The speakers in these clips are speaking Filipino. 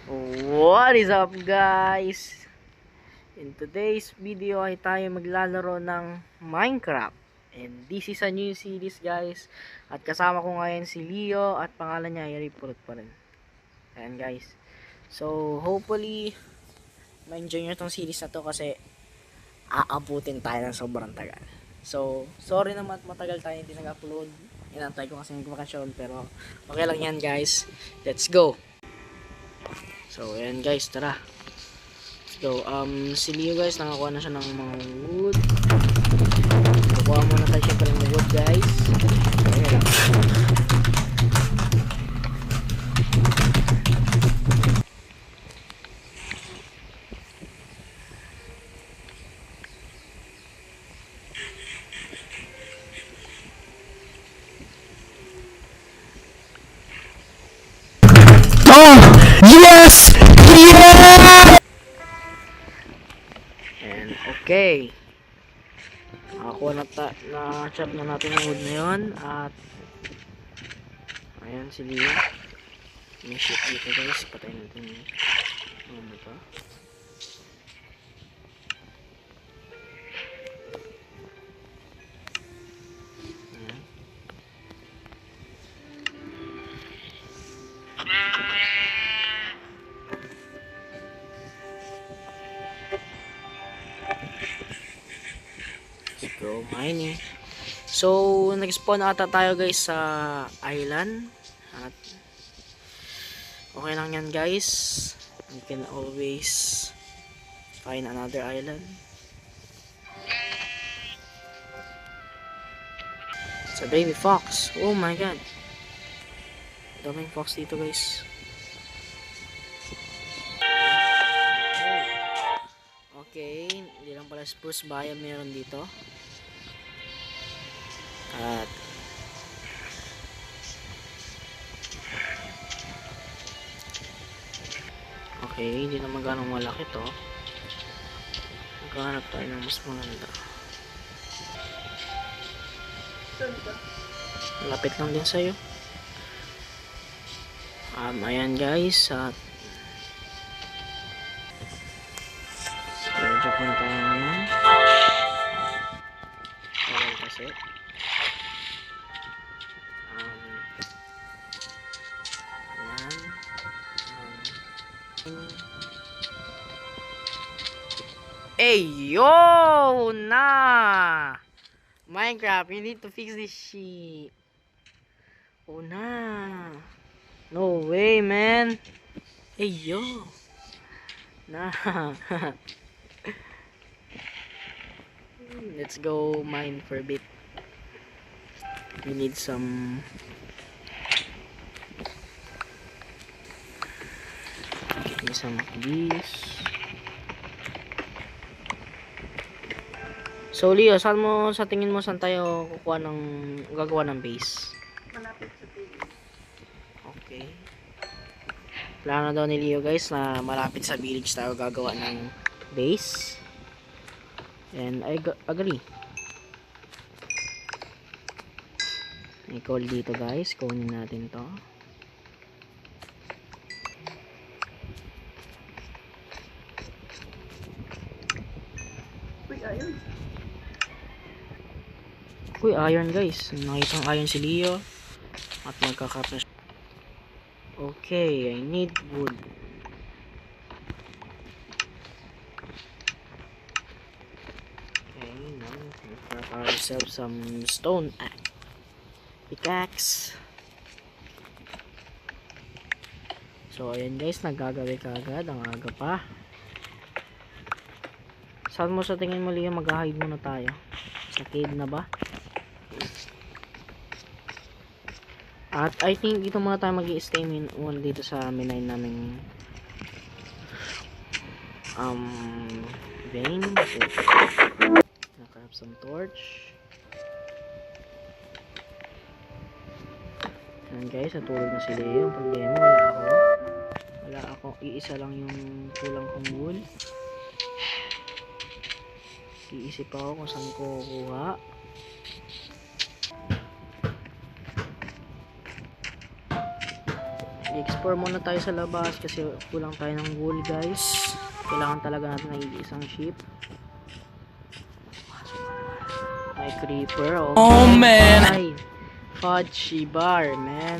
What is up guys? In today's video ay tayo maglalaro ng Minecraft. And this is a new series guys. At kasama ko ngayon si Leo at pangalan niya ay Ripurut pa rin. Ayan guys. So hopefully ma-enjoy nyo itong series na to kasi aabutin tayo ng sobrang tagal. So sorry naman matagal tayo hindi nag-upload. Inantay ko kasi nag-vacation pero okay lang yan guys. Let's go! So, ayan guys, tara. Let's go. Si Leo guys, nakakuha na siya ng mga wood. Kukuha muna tayo syempre ng wood guys. Ayan lang. Oh! Yes! Yeah! And okay. Nakakuha na chop na natin yung wood na yun. At ayan si Leo. May ship dito guys. Patayin natin yung ano to. Ayan. Let's go mining. So, nag-spawn ata tayo guys sa island. At okay lang yan guys. You can always find another island. It's a baby fox. Oh my god. Daming fox dito guys. Okay, hindi lang pala spruce biome meron dito. At okay, hindi naman ganong malaki to. Maghanap tayo ng mas maganda. Lapit lang din sa'yo. Ayan guys. At medyo punta naman. Tagal kasi. Ayan. Yo na Minecraft, you need to fix this shit. Oh na. No way, man. Yo na. Let's go mine for a bit. We need some give me some of these. So Leo, sa tingin mo saan tayo kukuha ng gagawa ng base? Malapit sa village. Okay. Plano daw ni Leo guys na malapit sa village tayo gagawa ng base. And I agree. May coal dito guys, kunin natin to. Uy, ayun. Uy, iron guys. Nakitang iron si Leo. At magkakap na siya. Okay, I need wood. Okay, now we craft ourselves some stone pickaxe. So, ayan guys, naggagawi ka agad. Ang aga pa. Saan mo sa tingin mo Leo mag-hide muna tayo? Sa cave na ba? At I think dito muna tayo mag-i-stay muna dito sa minay naming vein. So, naka-have some torch. Ayan guys, natulog na si Leo. Ang problema, wala ako. Iisa lang yung kulang kong wool. Iisip ako kung saan ko kukuha. Hindi mag-explore muna tayo sa labas kasi kulang tayo ng wool guys. Kailangan talaga natin ng isang ship. May creeper. Oh, man. Ay, fudgy bar, man.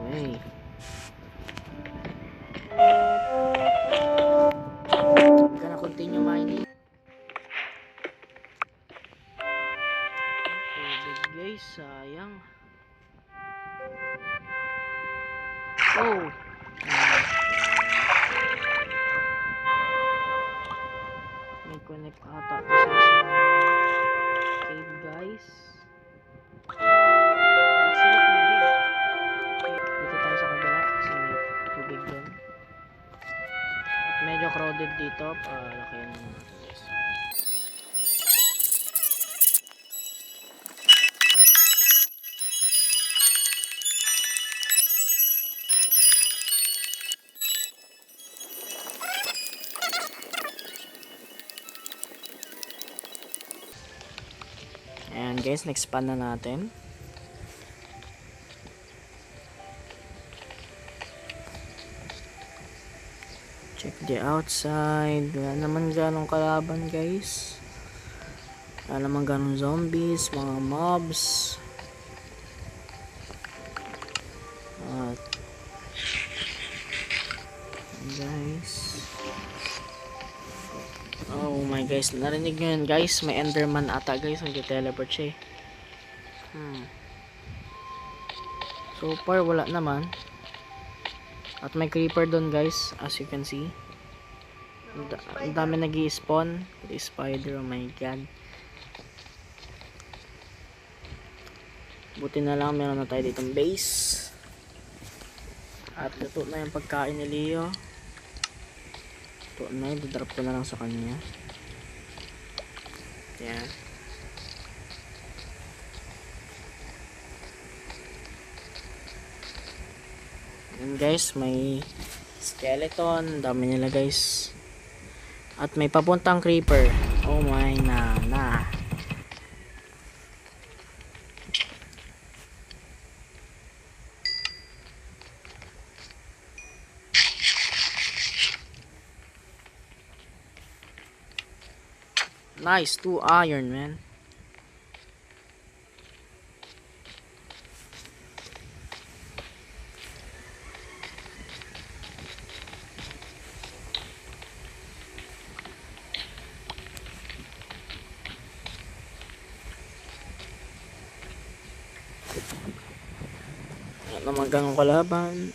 Okay. I'm gonna continue mining. Tubig guys, sayang. Oh. May connect ata to sa cave guys. Actually tubig. Okay, dito tayo sa kabila kasi may tubig doon. At medyo crowded dito. Lakayan mo natin guys. Ayan guys, next pan na natin. Check the outside. Wala naman ganong kalaban guys. Wala naman ganong zombies, mga mobs. At guys. Oh my guys, narinig nyo yun guys. May enderman ata guys. Nag-teleport siya eh. So far wala naman. At may creeper doon guys, as you can see. Ang dami nag-i-spawn. The spider, oh my god. Buti na lang meron na tayo ditong base. At luto na yung pagkain ni Leo. Luto na, i-drop ko na lang sa kanya. Yan. And guys, may skeleton, dami nila guys. At may papuntang creeper. Oh my nana. Nice, 2 iron man. Wala naman ganong kalaban.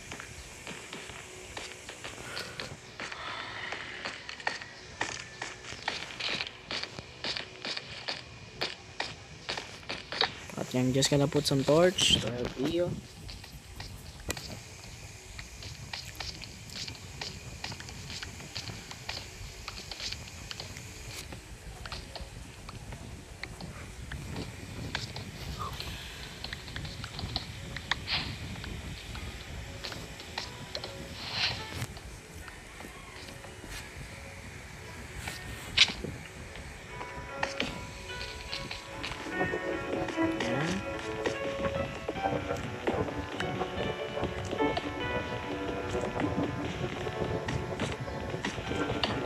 At I'm just gonna put some torch to help Leo.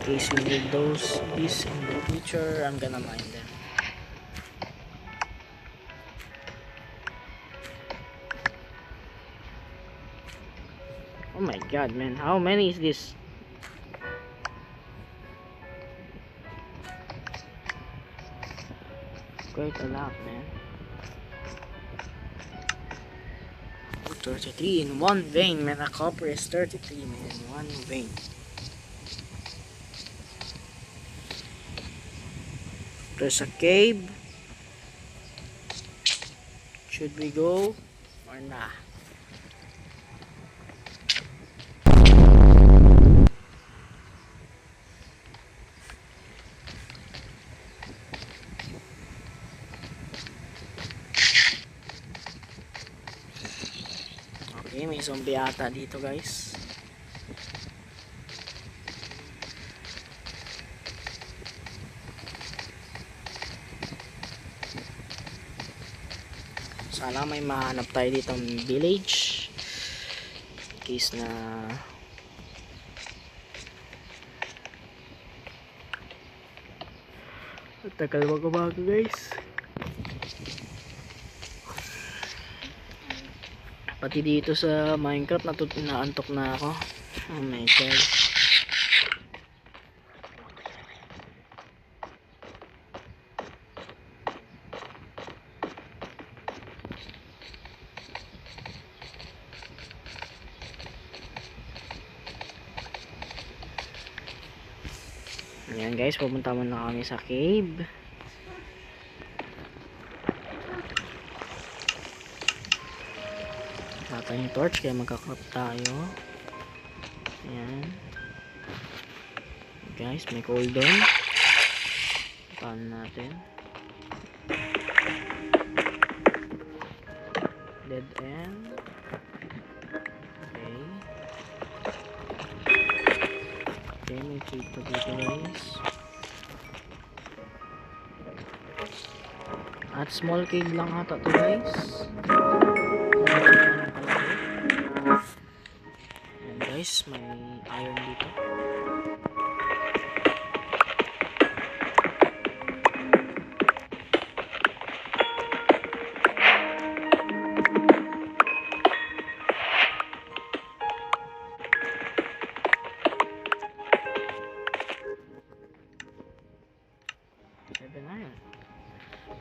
In case we need these in the future, I'm gonna mine them. Oh my god, man, how many is this? Quite a lot, man. 33 in one vein, man. A copper is 33, man, in one vein. There's a cave. Should we go or nah? Okay, may zombie ata dito guys. Sana may mahanap tayo dito ng village. In case na tagal mag-umaga guys. Pati dito sa Minecraft naantok na ako. Oh my god. Ayan guys, pupunta muna kami sa cave. Tatay yung torch kaya magkakrop tayo. Ayan. Guys, may coal doon. Paano natin? Dead end. Okay. Okay, may cave pa dito guys. At small cave lang ata to guys. Ayan guys, may iron dito.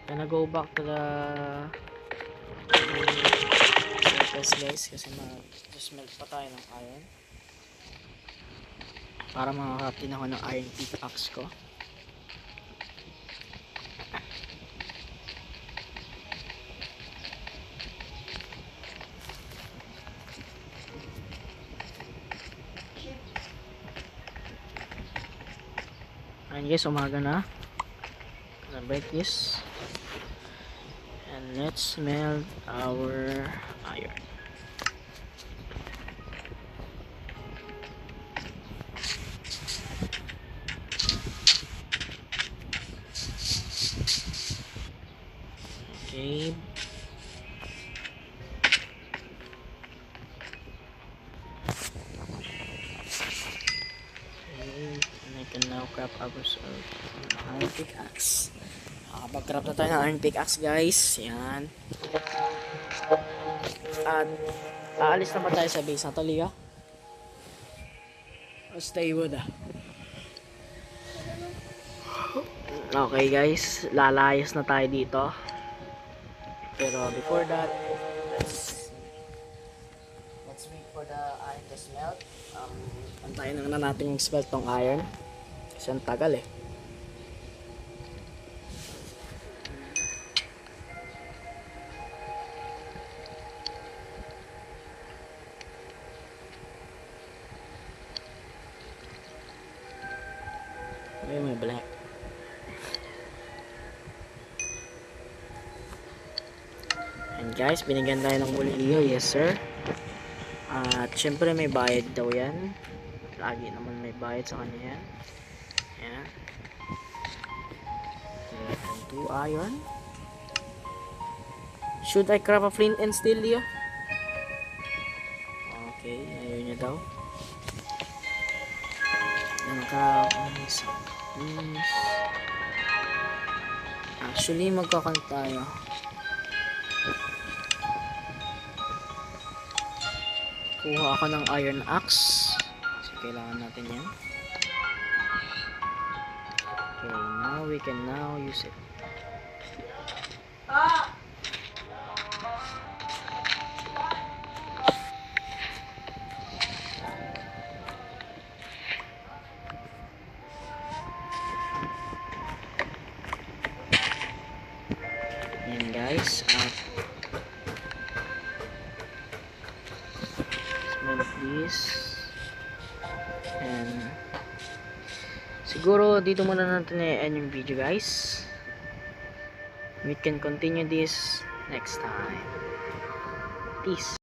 Gonna go back to the surface guys kasi mag-smelt pa tayo ng iron para makakap din ako ng iron pickaxe ko. Ayan guys, umaga na. Gonna break this. And let's melt our iron. Okay. And I can now craft ourselves an iron pickaxe. Nakapag-craft na tayo ng iron pickaxe guys. Yan. At aalis naman tayo sa base na to, Liga. Stay with ah. Okay guys, lalayas na tayo dito. Pero before that, let's wait for the iron to smelt. Antayin na natin yung smelt tong iron. Kasi ang tagal eh. Ay, may black. And guys, binigyan tayo ng bulilyo. Yes sir. At syempre may bayad daw yan. Lagi naman may bayad sa kanya yan. Ayan. 2 iron. Should I craft a flint and steel, Leo? Okay, ayaw niya daw. Actually, magkakant tayo. Kuha ako ng iron axe. So, kailangan natin yan. Okay, now we can now use it. Yan guys, smelt this, and siguro dito muna natin i-end yung video guys. We can continue this next time. Peace.